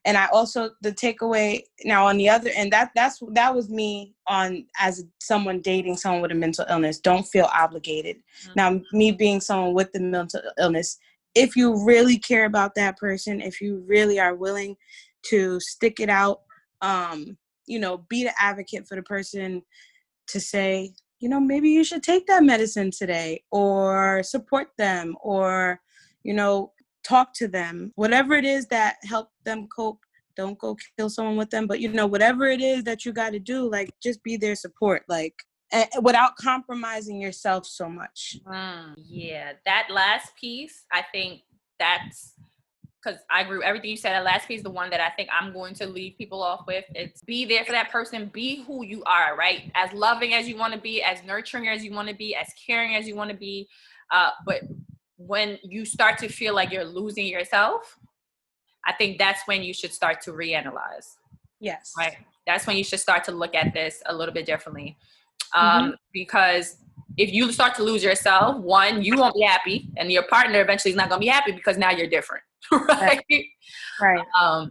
B: and I also, the takeaway now on the other end, that was me on as someone dating someone with a mental illness. Don't feel obligated. Mm-hmm. Now, me being someone with the mental illness, if you really care about that person, if you really are willing to stick it out, you know, be the advocate for the person to say, you know, maybe you should take that medicine today, or support them, or, you know, talk to them, whatever it is that helped them cope. Don't go kill someone with them, but, you know, whatever it is that you got to do, like, just be their support, like, without compromising yourself so much.
A: Yeah, that last piece, I think that's, because I agree with everything you said. That last piece is the one that I think I'm going to leave people off with. It's be there for that person. Be who you are, right? As loving as you want to be, as nurturing as you want to be, as caring as you want to be. But when you start to feel like you're losing yourself, I think that's when you should start to reanalyze.
B: Yes.
A: Right? That's when you should start to look at this a little bit differently. Because if you start to lose yourself, one, you won't be happy, and your partner eventually is not going to be happy because now you're different. Right.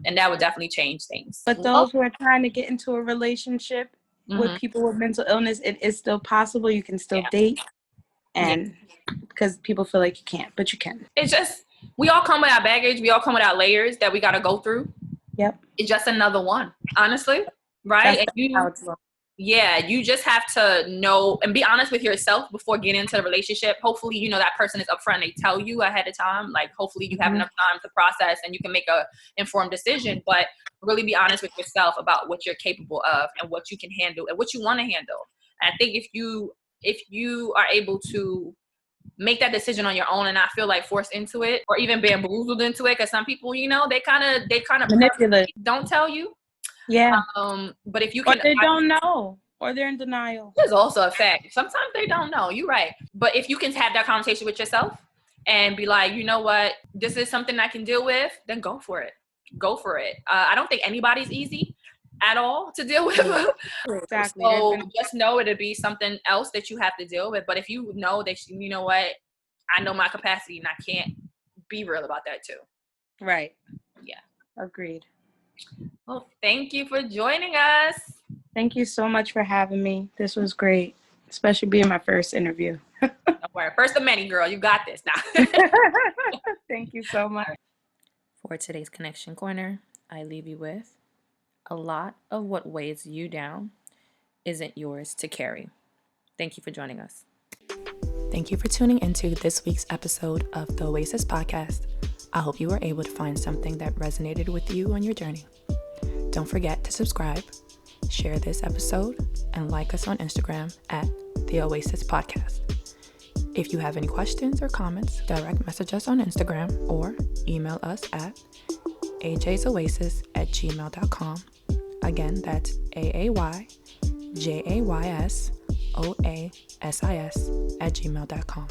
A: And that would definitely change things.
B: But those who are trying to get into a relationship with people with mental illness, it is still possible. You can still date, and because people feel like you can't, but you can.
A: It's just, we all come with our baggage. We all come with our layers that we got to go through.
B: Yep.
A: It's just another one, honestly. Right.
B: That's how it's
A: you just have to know and be honest with yourself before getting into the relationship. Hopefully, you know, that person is upfront. They tell you ahead of time. Like, hopefully you have enough time to process and you can make a informed decision, but really be honest with yourself about what you're capable of and what you can handle and what you want to handle. And I think if you are able to make that decision on your own and not feel like forced into it or even bamboozled into it, because some people, you know, they kind of
B: manipulate,
A: don't tell you.
B: Yeah.
A: But if you can,
B: or they don't know, or they're in denial.
A: There's also a fact. Sometimes they don't know. You're right. But if you can have that conversation with yourself and be like, you know what, this is something I can deal with, then go for it. Go for it. I don't think anybody's easy at all to deal with.
B: Exactly.
A: So just know it'll be something else that you have to deal with. But if you know that, you know what, I know my capacity and I can't, be real about that too.
B: Right.
A: Yeah.
B: Agreed.
A: Well, thank you for joining us.
B: Thank you so much for having me. This was great, especially being my first interview.
A: Don't worry. First of many, girl. You got this now.
B: Thank you so much.
A: For today's Connection Corner, I leave you with, a lot of what weighs you down isn't yours to carry. Thank you for joining us. Thank you for tuning into this week's episode of the Oasis podcast. I hope you were able to find something that resonated with you on your journey. Don't forget to subscribe, share this episode, and like us on Instagram at the Oasis Podcast.
C: If you have any questions or comments, direct message us on Instagram or email us at ajaysoasis@gmail.com. Again, that's AAYJAYSOASIS@gmail.com.